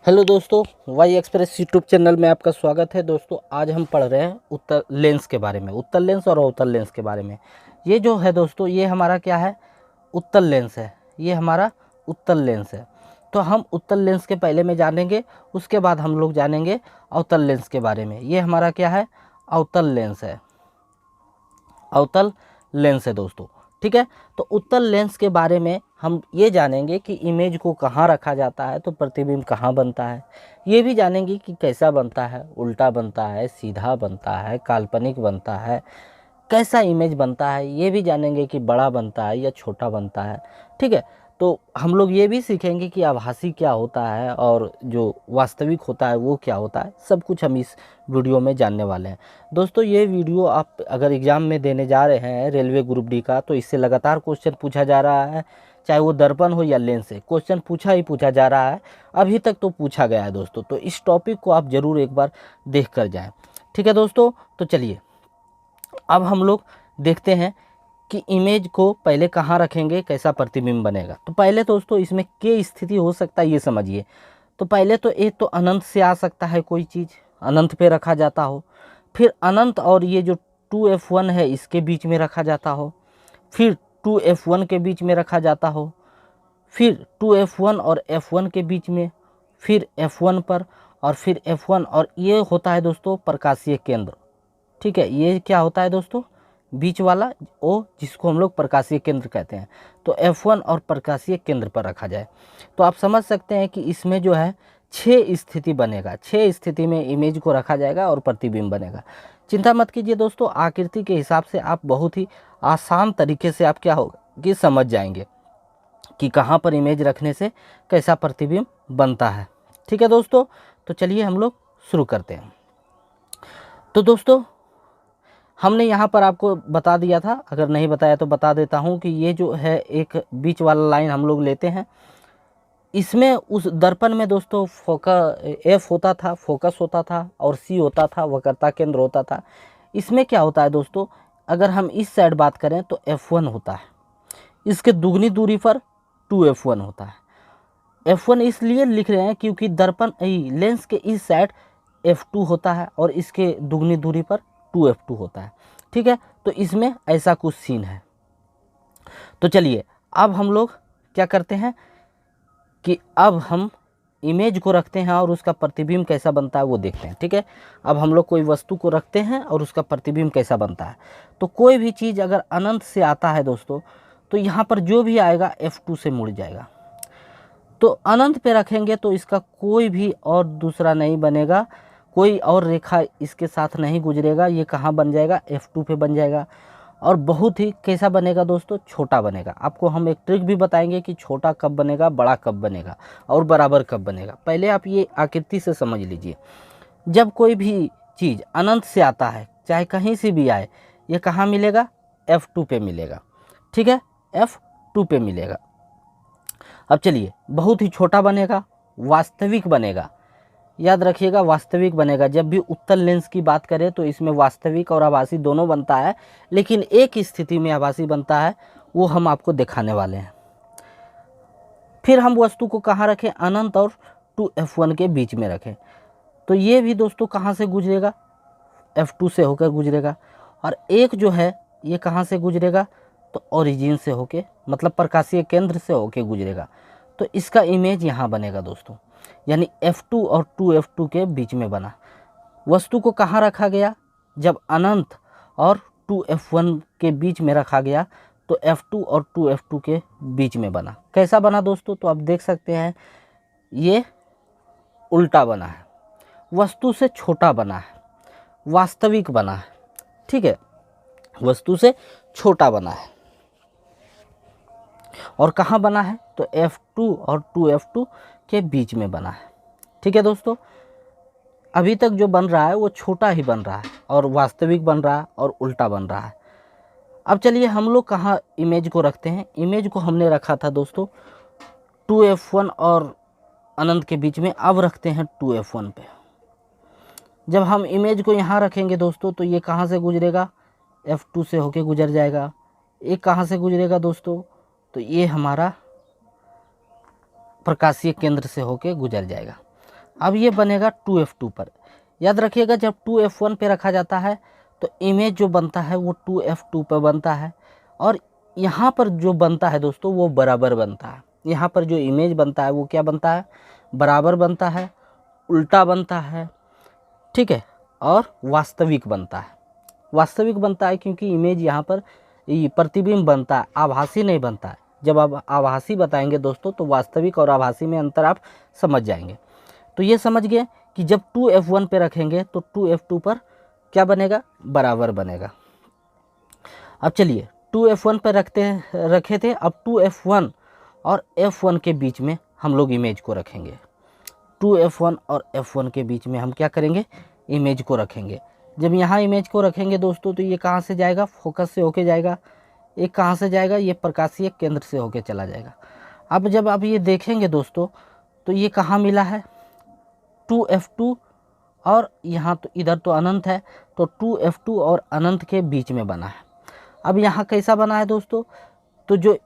Hello दोस्तों, Y express YouTube channel में आपका स्वागत है। दोस्तों आज हम पढ़ रहे हैं उत्तल लेंस के बारे में, उत्तल लेंस और अवतल लेंस के बारे में। ये जो है दोस्तों, ये हमारा क्या है, उत्तल लेंस है। ये हमारा उत्तल लेंस है। तो हम उत्तल लेंस के पहले में जानेंगे, उसके बाद हम लोग जानेंगे अवतल लेंस के बारे में। ये हमारा क्या है, अवतल लेंस है, अवतल लेंस है दोस्तों। ठीक है, तो उत्तल लेंस के बारे में हम ये जानेंगे कि इमेज को कहाँ रखा जाता है तो प्रतिबिंब कहाँ बनता है। ये भी जानेंगे कि कैसा बनता है, उल्टा बनता है, सीधा बनता है, काल्पनिक बनता है, कैसा इमेज बनता है। ये भी जानेंगे कि बड़ा बनता है या छोटा बनता है। ठीक है, तो हम लोग ये भी सीखेंगे कि आभासी क्या होता है और जो वास्तविक होता है वो क्या होता है। सब कुछ हम इस वीडियो में जानने वाले हैं दोस्तों। ये वीडियो आप अगर एग्ज़ाम में देने जा रहे हैं रेलवे ग्रुप डी का, तो इससे लगातार क्वेश्चन पूछा जा रहा है, चाहे वो दर्पण हो या लेंस से क्वेश्चन पूछा ही पूछा जा रहा है। अभी तक तो पूछा गया है दोस्तों, तो इस टॉपिक को आप ज़रूर एक बार देख कर जाएँ। ठीक है दोस्तों, तो चलिए अब हम लोग देखते हैं कि इमेज को पहले कहाँ रखेंगे, कैसा प्रतिबिंब बनेगा। तो पहले दोस्तों इसमें क्या स्थिति हो सकता है ये समझिए। तो पहले तो एक तो अनंत से आ सकता है, कोई चीज़ अनंत पे रखा जाता हो, फिर अनंत और ये जो 2F1 है इसके बीच में रखा जाता हो, फिर 2F1 के बीच में रखा जाता हो, फिर 2F1 और F1 के बीच में, फिर F1 पर, और फिर F1, और ये होता है दोस्तों प्रकाशीय केंद्र। ठीक है, ये क्या होता है दोस्तों, बीच वाला ओ, जिसको हम लोग प्रकाशीय केंद्र कहते हैं। तो F1 और प्रकाशीय केंद्र पर रखा जाए तो आप समझ सकते हैं कि इसमें जो है 6 स्थिति बनेगा। 6 स्थिति में इमेज को रखा जाएगा और प्रतिबिंब बनेगा। चिंता मत कीजिए दोस्तों, आकृति के हिसाब से आप बहुत ही आसान तरीके से आप क्या होगा कि समझ जाएंगे कि कहाँ पर इमेज रखने से कैसा प्रतिबिंब बनता है। ठीक है दोस्तों, तो चलिए हम लोग शुरू करते हैं। तो दोस्तों हमने यहाँ पर आपको बता दिया था, अगर नहीं बताया तो बता देता हूँ कि ये जो है एक बीच वाला लाइन हम लोग लेते हैं। इसमें उस दर्पण में दोस्तों F होता था, फोकस होता था, और C होता था, वक्रता केंद्र होता था। इसमें क्या होता है दोस्तों, अगर हम इस साइड बात करें तो F1 होता है, इसके दुगनी दूरी पर 2F1 होता है। F1 इसलिए लिख रहे हैं क्योंकि दर्पण लेंस के इस साइड F2 होता है और इसके दुगनी दूरी पर 2F2 होता है। ठीक है, तो इसमें ऐसा कुछ सीन है। तो चलिए अब हम लोग क्या करते हैं कि अब हम इमेज को रखते हैं और उसका प्रतिबिंब कैसा बनता है वो देखते हैं। ठीक है, अब हम लोग कोई वस्तु को रखते हैं और उसका प्रतिबिंब कैसा बनता है। तो कोई भी चीज़ अगर अनंत से आता है दोस्तों, तो यहाँ पर जो भी आएगा F2 से मुड़ जाएगा। तो अनंत पे रखेंगे तो इसका कोई भी और दूसरा नहीं बनेगा, कोई और रेखा इसके साथ नहीं गुजरेगा। ये कहाँ बन जाएगा, F2 पे बन जाएगा। और बहुत ही कैसा बनेगा दोस्तों, छोटा बनेगा। आपको हम एक ट्रिक भी बताएंगे कि छोटा कब बनेगा, बड़ा कब बनेगा और बराबर कब बनेगा। पहले आप ये आकृति से समझ लीजिए। जब कोई भी चीज़ अनंत से आता है, चाहे कहीं से भी आए, ये कहाँ मिलेगा, F2 पे मिलेगा। ठीक है, F2 पे मिलेगा। अब चलिए, बहुत ही छोटा बनेगा, वास्तविक बनेगा। याद रखिएगा, वास्तविक बनेगा। जब भी उत्तल लेंस की बात करें तो इसमें वास्तविक और आभासी दोनों बनता है, लेकिन एक स्थिति में आभासी बनता है, वो हम आपको दिखाने वाले हैं। फिर हम वस्तु को कहाँ रखें, अनंत और 2F1 के बीच में रखें। तो ये भी दोस्तों कहाँ से गुजरेगा, F2 से होकर गुजरेगा। और एक जो है ये कहाँ से गुजरेगा, तो ओरिजिन से होके, मतलब प्रकाशीय केंद्र से होके गुजरेगा। तो इसका इमेज यहाँ बनेगा दोस्तों, यानी F2 और 2F2 के बीच में बना। वस्तु को कहाँ रखा गया, जब अनंत और 2F1 के बीच में रखा गया तो F2 और 2F2 के बीच में बना। कैसा बना दोस्तों, तो आप देख सकते हैं ये उल्टा बना है, वस्तु से छोटा बना है, वास्तविक बना है। ठीक है, वस्तु से छोटा बना है। और कहाँ बना है, तो F2 और 2F2 के बीच में बना है। ठीक है दोस्तों, अभी तक जो बन रहा है वो छोटा ही बन रहा है और वास्तविक बन रहा है और उल्टा बन रहा है। अब चलिए हम लोग कहाँ इमेज को रखते हैं। इमेज को हमने रखा था दोस्तों 2F1 और अनंत के बीच में, अब रखते हैं 2F1 पे। जब हम इमेज को यहाँ रखेंगे दोस्तों, तो ये कहाँ से गुजरेगा, F2 से होके गुजर जाएगा। एक कहाँ से गुजरेगा दोस्तों, तो ये हमारा प्रकाशीय केंद्र से होके गुजर जाएगा। अब ये बनेगा 2F2 पर। याद रखिएगा जब 2F1 पे रखा जाता है तो इमेज जो बनता है वो 2F2 पर बनता है, और यहाँ पर जो बनता है दोस्तों वो बराबर बनता है। यहाँ पर जो इमेज बनता है वो क्या बनता है, बराबर बनता है, उल्टा बनता है, ठीक है, और वास्तविक बनता है। वास्तविक बनता है क्योंकि इमेज यहाँ पर प्रतिबिंब बनता है, आभासी नहीं बनता है। जब आप आभासी बताएंगे दोस्तों तो वास्तविक और आभासी में अंतर आप समझ जाएंगे। तो ये समझ गए कि जब 2F1 पे रखेंगे तो 2F2 पर क्या बनेगा, बराबर बनेगा। अब चलिए 2F1 पे रखे थे, अब 2F1 और F1 के बीच में हम लोग इमेज को रखेंगे। 2F1 और F1 के बीच में हम क्या करेंगे, इमेज को रखेंगे। जब यहाँ इमेज को रखेंगे दोस्तों तो ये कहाँ से जाएगा, फोकस से होके जाएगा। ये कहाँ से जाएगा, ये प्रकाशीय केंद्र से होके चला जाएगा। अब जब आप ये देखेंगे दोस्तों तो ये कहाँ मिला है, 2F2 और यहाँ तो इधर तो अनंत है, तो 2F2 और अनंत के बीच में बना है। अब यहाँ कैसा बना है दोस्तों, तो जो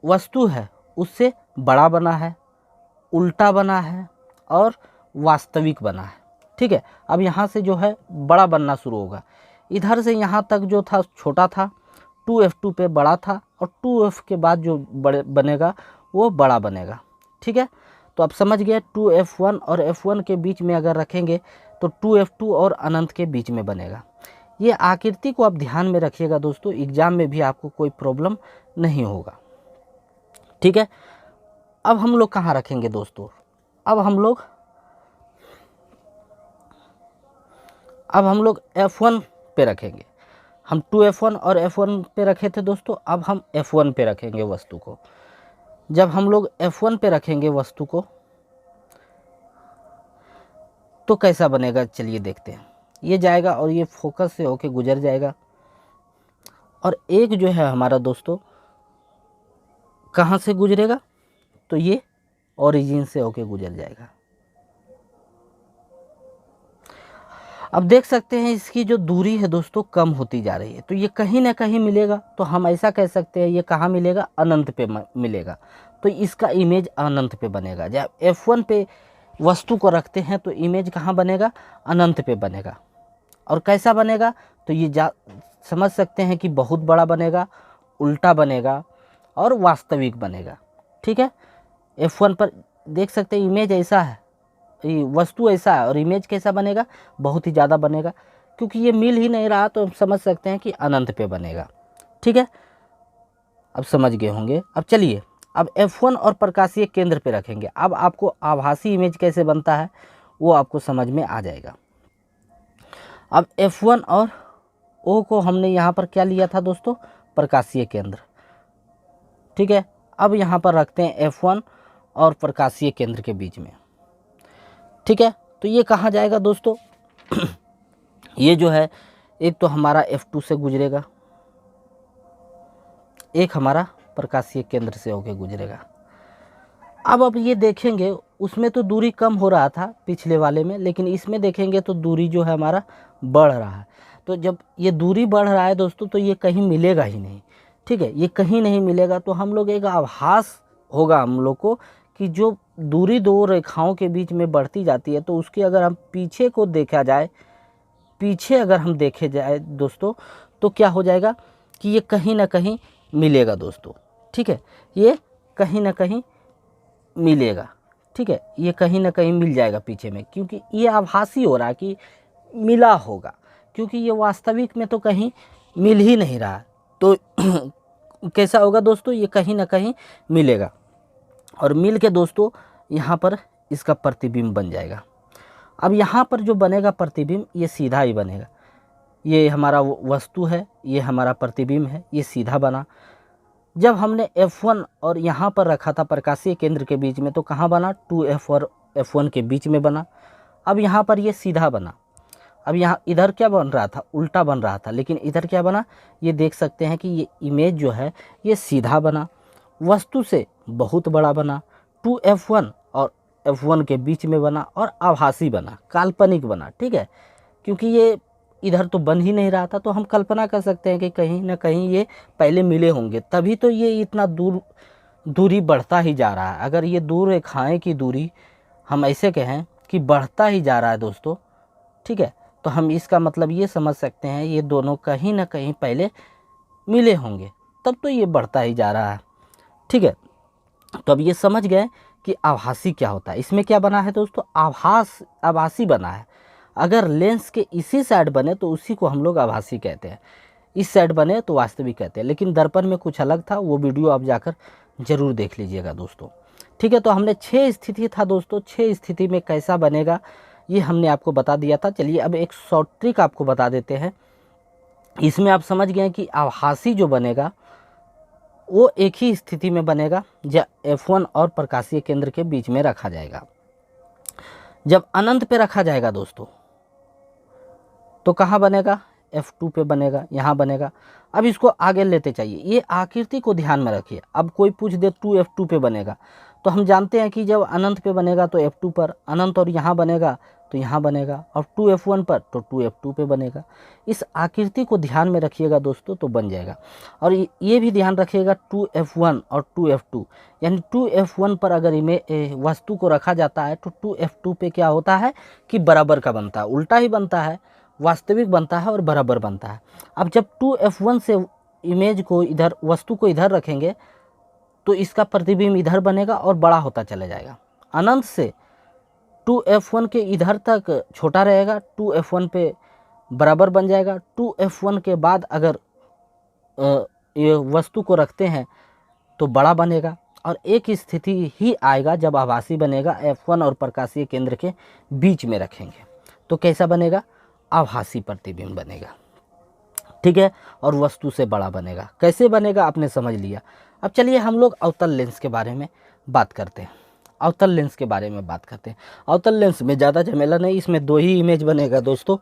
वस्तु है उससे बड़ा बना है, उल्टा बना है और वास्तविक बना है, ठीक है। अब यहाँ से जो है बड़ा बनना शुरू होगा, इधर से यहाँ तक जो था छोटा था, 2F2 पे बड़ा था, और 2F के बाद जो बड़े बनेगा वो बड़ा बनेगा, ठीक है। तो आप समझ गए 2F1 और F1 के बीच में अगर रखेंगे तो 2F2 और अनंत के बीच में बनेगा। ये आकृति को आप ध्यान में रखिएगा दोस्तों, एग्जाम में भी आपको कोई प्रॉब्लम नहीं होगा, ठीक है। अब हम लोग कहाँ रखेंगे दोस्तों, अब हम लोग F1 पे रखेंगे। हम 2F1 और F1 पे रखे थे दोस्तों, अब हम F1 पे रखेंगे वस्तु को। जब हम लोग F1 पे रखेंगे वस्तु को तो कैसा बनेगा, चलिए देखते हैं। ये जाएगा और ये फोकस से होके गुजर जाएगा, और एक जो है हमारा दोस्तों कहाँ से गुजरेगा, तो ये ओरिजिन से होके गुजर जाएगा। अब देख सकते हैं इसकी जो दूरी है दोस्तों कम होती जा रही है, तो ये कहीं ना कहीं मिलेगा। तो हम ऐसा कह सकते हैं ये कहाँ मिलेगा, अनंत पे मिलेगा, तो इसका इमेज अनंत पे बनेगा। जब F1 पे वस्तु को रखते हैं तो इमेज कहाँ बनेगा, अनंत पे बनेगा। और कैसा बनेगा, तो ये समझ सकते हैं कि बहुत बड़ा बनेगा, उल्टा बनेगा और वास्तविक बनेगा, ठीक है। F1 पर देख सकते हैं इमेज ऐसा है, वस्तु ऐसा है, और इमेज कैसा बनेगा, बहुत ही ज़्यादा बनेगा। क्योंकि ये मिल ही नहीं रहा तो हम समझ सकते हैं कि अनंत पे बनेगा, ठीक है। अब समझ गए होंगे। अब चलिए अब F1 और प्रकाशीय केंद्र पे रखेंगे। अब आपको आभासी इमेज कैसे बनता है वो आपको समझ में आ जाएगा। अब F1 और O को हमने यहाँ पर क्या लिया था दोस्तों, प्रकाशीय केंद्र, ठीक है। अब यहाँ पर रखते हैं F1 और प्रकाशीय केंद्र के बीच में, ठीक है। तो ये कहाँ जाएगा दोस्तों ये जो है एक तो हमारा F2 से गुजरेगा, एक हमारा प्रकाशीय केंद्र से होके गुजरेगा। अब ये देखेंगे उसमें तो दूरी कम हो रहा था पिछले वाले में, लेकिन इसमें देखेंगे तो दूरी जो है हमारा बढ़ रहा है। तो जब ये दूरी बढ़ रहा है दोस्तों तो ये कहीं मिलेगा ही नहीं, ठीक है, ये कहीं नहीं मिलेगा। तो हम लोग एक आभास होगा हम लोग को कि जो दूरी दो रेखाओं के बीच में बढ़ती जाती है तो उसकी अगर हम पीछे को देखा जाए, पीछे अगर हम देखे जाए दोस्तों तो क्या हो जाएगा कि ये कहीं ना कहीं मिलेगा दोस्तों, ठीक है। ये कहीं ना कहीं मिलेगा, ठीक है, ये कहीं ना कहीं मिल जाएगा पीछे में, क्योंकि ये आभासी हो रहा है कि मिला होगा, क्योंकि ये वास्तविक में तो कहीं मिल ही नहीं रहा। तो कैसा होगा दोस्तों, ये कहीं ना कहीं मिलेगा, और मिल के दोस्तों यहाँ पर इसका प्रतिबिंब बन जाएगा। अब यहाँ पर जो बनेगा प्रतिबिंब ये सीधा ही बनेगा। ये हमारा वस्तु है, ये हमारा प्रतिबिंब है, ये सीधा बना। जब हमने F1 और यहाँ पर रखा था प्रकाशीय केंद्र के बीच में तो कहाँ बना, 2F और F1 के बीच में बना। अब यहाँ पर ये सीधा बना। अब यहाँ इधर क्या बन रहा था, उल्टा बन रहा था, लेकिन इधर क्या बना, ये देख सकते हैं कि ये इमेज जो है ये सीधा बना, वस्तु से बहुत बड़ा बना, 2F1 और F1 के बीच में बना, और आभासी बना, काल्पनिक बना, ठीक है। क्योंकि ये इधर तो बन ही नहीं रहा था तो हम कल्पना कर सकते हैं कि कहीं ना कहीं ये पहले मिले होंगे, तभी तो ये इतना दूरी बढ़ता ही जा रहा है। अगर ये दूर रेखाएं की दूरी हम ऐसे कहें कि बढ़ता ही जा रहा है दोस्तों, ठीक है। तो हम इसका मतलब ये समझ सकते हैं ये दोनों कहीं ना कहीं पहले मिले होंगे, तब तो ये बढ़ता ही जा रहा है, ठीक है। तो अब ये समझ गए कि आभासी क्या होता है। इसमें क्या बना है दोस्तों, आभासी बना है। अगर लेंस के इसी साइड बने तो उसी को हम लोग आभासी कहते हैं, इस साइड बने तो वास्तविक कहते हैं। लेकिन दर्पण में कुछ अलग था, वो वीडियो आप जाकर ज़रूर देख लीजिएगा दोस्तों, ठीक है। तो हमने 6 स्थिति था दोस्तों, 6 स्थिति में कैसा बनेगा ये हमने आपको बता दिया था। चलिए अब एक शॉर्ट ट्रिक आपको बता देते हैं। इसमें आप समझ गए कि आभासी जो बनेगा वो एक ही स्थिति में बनेगा, जब F1 और प्रकाशीय केंद्र के बीच में रखा जाएगा। जब अनंत पे रखा जाएगा दोस्तों तो कहाँ बनेगा, F2 पे बनेगा, यहाँ बनेगा। अब इसको आगे लेते चाहिए, ये आकृति को ध्यान में रखिए। अब कोई पूछ दे 2F2 पे बनेगा, तो हम जानते हैं कि जब अनंत पे बनेगा तो F2 पर, अनंत और यहाँ बनेगा तो यहाँ बनेगा, और 2F1 पर तो 2F2 पे बनेगा। इस आकृति को ध्यान में रखिएगा दोस्तों तो बन जाएगा। और ये भी ध्यान रखिएगा 2F1 और 2F2, यानी 2F1 पर अगर वस्तु को रखा जाता है तो 2F2 पे क्या होता है कि बराबर का बनता है, उल्टा ही बनता है, वास्तविक बनता है और बराबर बनता है। अब जब 2F1 से इमेज को इधर, वस्तु को इधर रखेंगे तो इसका प्रतिबिंब इधर बनेगा और बड़ा होता चला जाएगा। अनंत से 2F1 के इधर तक छोटा रहेगा, 2F1 पे बराबर बन जाएगा। 2F1 के बाद अगर ये वस्तु को रखते हैं तो बड़ा बनेगा, और एक स्थिति ही आएगा जब आभासी बनेगा, F1 और प्रकाशीय केंद्र के बीच में रखेंगे तो कैसा बनेगा, आभासी प्रतिबिंब बनेगा, ठीक है। और वस्तु से बड़ा बनेगा। कैसे बनेगा आपने समझ लिया। अब चलिए हम लोग अवतल लेंस के बारे में बात करते हैं। अवतल लेंस के बारे में बात करते हैं। अवतल लेंस में ज़्यादा झमेला नहीं, इसमें 2 ही इमेज बनेगा दोस्तों,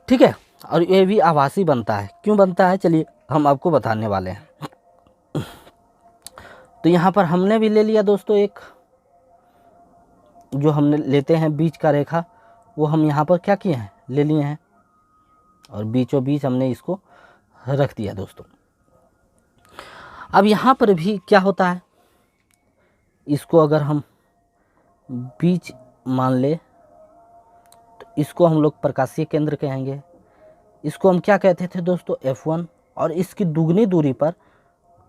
ठीक है। और ये भी आभासी बनता है। क्यों बनता है चलिए हम आपको बताने वाले हैं। तो यहाँ पर हमने भी ले लिया दोस्तों, एक जो हमने लेते हैं बीच का रेखा, वो हम यहाँ पर क्या किए हैं, ले लिए हैं, और बीचों बीच हमने इसको रख दिया दोस्तों। अब यहाँ पर भी क्या होता है, इसको अगर हम बीच मान ले तो इसको हम लोग प्रकाशीय केंद्र कहेंगे। इसको हम क्या कहते थे दोस्तों, F1, और इसकी दुगनी दूरी पर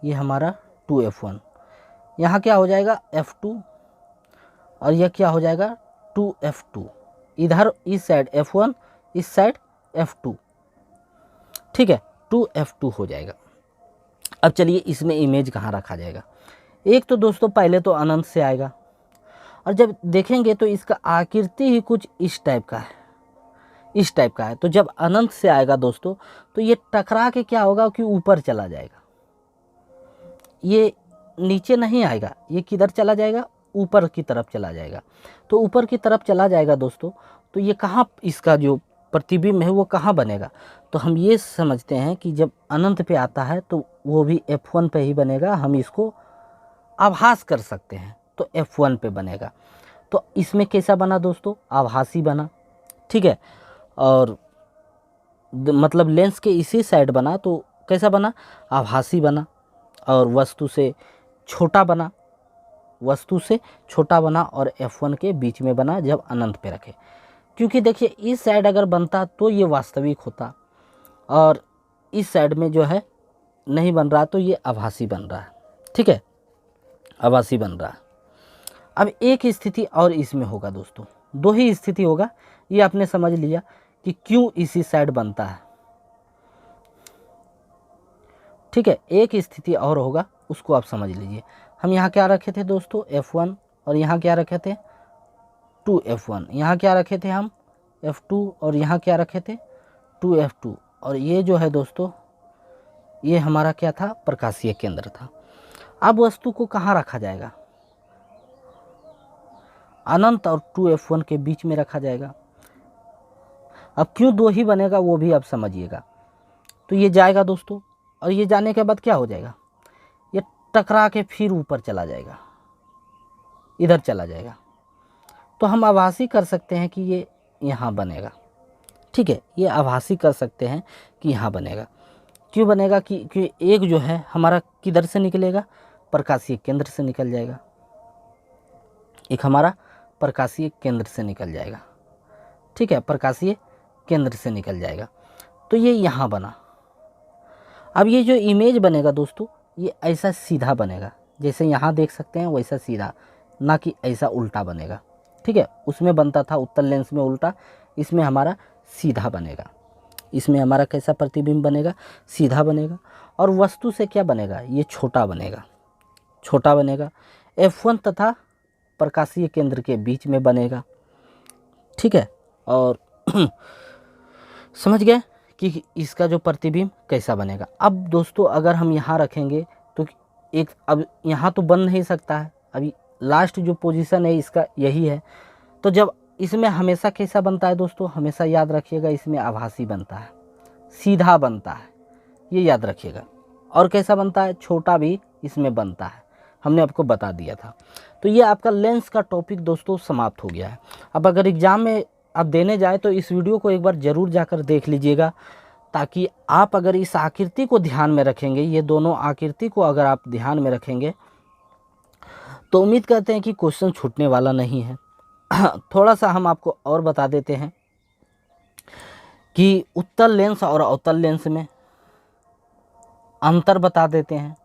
ये हमारा 2F1। यहाँ क्या हो जाएगा F2, और यह क्या हो जाएगा 2F2। इधर इस साइड F1, इस साइड F2, ठीक है, 2F2 हो जाएगा। अब चलिए इसमें इमेज कहाँ रखा जाएगा। एक तो दोस्तों पहले तो अनंत से आएगा, और जब देखेंगे तो इसका आकृति ही कुछ इस टाइप का है, इस टाइप का है। तो जब अनंत से आएगा दोस्तों तो ये टकरा के क्या होगा कि ऊपर चला जाएगा, ये नीचे नहीं आएगा, ये किधर चला जाएगा, ऊपर की तरफ चला जाएगा। तो ऊपर की तरफ चला जाएगा दोस्तों, तो ये कहाँ, इसका जो प्रतिबिंब है वो कहाँ बनेगा। तो हम ये समझते हैं कि जब अनंत पे आता है तो वो भी F1 पे ही बनेगा। हम इसको आभास कर सकते हैं तो F1 पे बनेगा। तो इसमें कैसा बना दोस्तों, आभासी बना, ठीक है। और मतलब लेंस के इसी साइड बना तो कैसा बना, आभासी बना, और वस्तु से छोटा बना, वस्तु से छोटा बना, और F1 के बीच में बना जब अनंत पे रखे। क्योंकि देखिए इस साइड अगर बनता तो ये वास्तविक होता, और इस साइड में जो है नहीं बन रहा तो ये आभासी बन रहा है, ठीक है, आभासी बन रहा है। अब एक स्थिति और इसमें होगा दोस्तों, 2 ही स्थिति होगा, ये आपने समझ लिया कि क्यों इसी साइड बनता है, ठीक है। एक स्थिति और होगा, उसको आप समझ लीजिए। हम यहाँ क्या रखे थे दोस्तों, F1, और यहाँ क्या रखे थे 2F1, यहाँ क्या रखे थे हम F2, और यहाँ क्या रखे थे 2F2, और ये जो है दोस्तों ये हमारा क्या था, प्रकाशीय केंद्र था। अब वस्तु को कहाँ रखा जाएगा, अनंत और 2F1 के बीच में रखा जाएगा। अब क्यों 2 ही बनेगा वो भी आप समझिएगा। तो ये जाएगा दोस्तों, और ये जाने के बाद क्या हो जाएगा, ये टकरा के फिर ऊपर चला जाएगा, इधर चला जाएगा। तो हम आभासी कर सकते हैं कि ये यहाँ बनेगा, ठीक है, ये आभासी कर सकते हैं कि यहाँ बनेगा। क्यों बनेगा कि एक जो है हमारा किधर से निकलेगा, प्रकाशीय केंद्र से निकल जाएगा, एक हमारा प्रकाशीय केंद्र से निकल जाएगा। ठीक है, प्रकाशीय केंद्र से निकल जाएगा। तो ये यहाँ बना। अब ये जो इमेज बनेगा दोस्तों, ये ऐसा सीधा बनेगा, जैसे यहाँ देख सकते हैं वैसा सीधा, ना कि ऐसा उल्टा बनेगा। ठीक है, उसमें बनता था उत्तल लेंस में उल्टा, इसमें हमारा सीधा बनेगा। इसमें हमारा कैसा प्रतिबिंब बनेगा? सीधा बनेगा। और वस्तु से क्या बनेगा? ये छोटा बनेगा, छोटा बनेगा। F1 तथा प्रकाशीय केंद्र के बीच में बनेगा। ठीक है, और समझ गए कि इसका जो प्रतिबिंब कैसा बनेगा। अब दोस्तों अगर हम यहाँ रखेंगे तो एक, अब यहाँ तो बन नहीं सकता है, अभी लास्ट जो पोजीशन है इसका यही है। तो जब इसमें हमेशा कैसा बनता है दोस्तों? हमेशा याद रखिएगा, इसमें आभासी बनता है, सीधा बनता है, ये याद रखिएगा। और कैसा बनता है? छोटा भी इसमें बनता है, हमने आपको बता दिया था। तो ये आपका लेंस का टॉपिक दोस्तों समाप्त हो गया है। अब अगर एग्ज़ाम में आप देने जाए तो इस वीडियो को एक बार ज़रूर जाकर देख लीजिएगा, ताकि आप अगर इस आकृति को ध्यान में रखेंगे, ये दोनों आकृति को अगर आप ध्यान में रखेंगे तो उम्मीद करते हैं कि क्वेश्चन छूटने वाला नहीं है। थोड़ा सा हम आपको और बता देते हैं कि उत्तल लेंस और अवतल लेंस में अंतर बता देते हैं।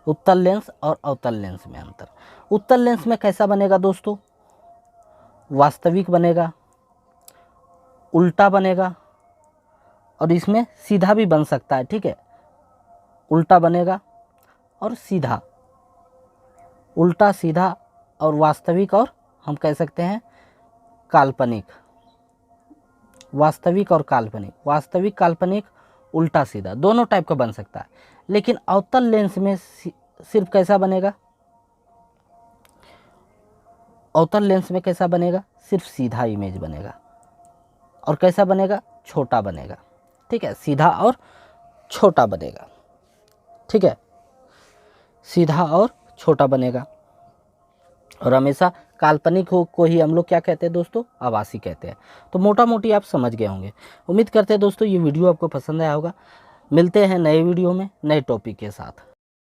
उत्तल लेंस और अवतल लेंस में अंतर। उत्तल लेंस में कैसा बनेगा दोस्तों? वास्तविक बनेगा, उल्टा बनेगा, और इसमें सीधा भी बन सकता है। ठीक है, उल्टा बनेगा और सीधा, उल्टा सीधा और वास्तविक, और हम कह सकते हैं काल्पनिक। वास्तविक और काल्पनिक, वास्तविक काल्पनिक, उल्टा सीधा, दोनों टाइप का बन सकता है। लेकिन अवतल लेंस में सिर्फ कैसा बनेगा? अवतल लेंस में कैसा बनेगा? सिर्फ सीधा इमेज बनेगा। और कैसा बनेगा? छोटा बनेगा। ठीक है, सीधा और छोटा बनेगा। ठीक है, सीधा और छोटा बनेगा। और हमेशा काल्पनिक को ही हम लोग क्या कहते हैं दोस्तों? आभासी कहते हैं। तो मोटा मोटी आप समझ गए होंगे। उम्मीद करते हैं दोस्तों ये वीडियो आपको पसंद आया होगा। मिलते हैं नए वीडियो में नए टॉपिक के साथ।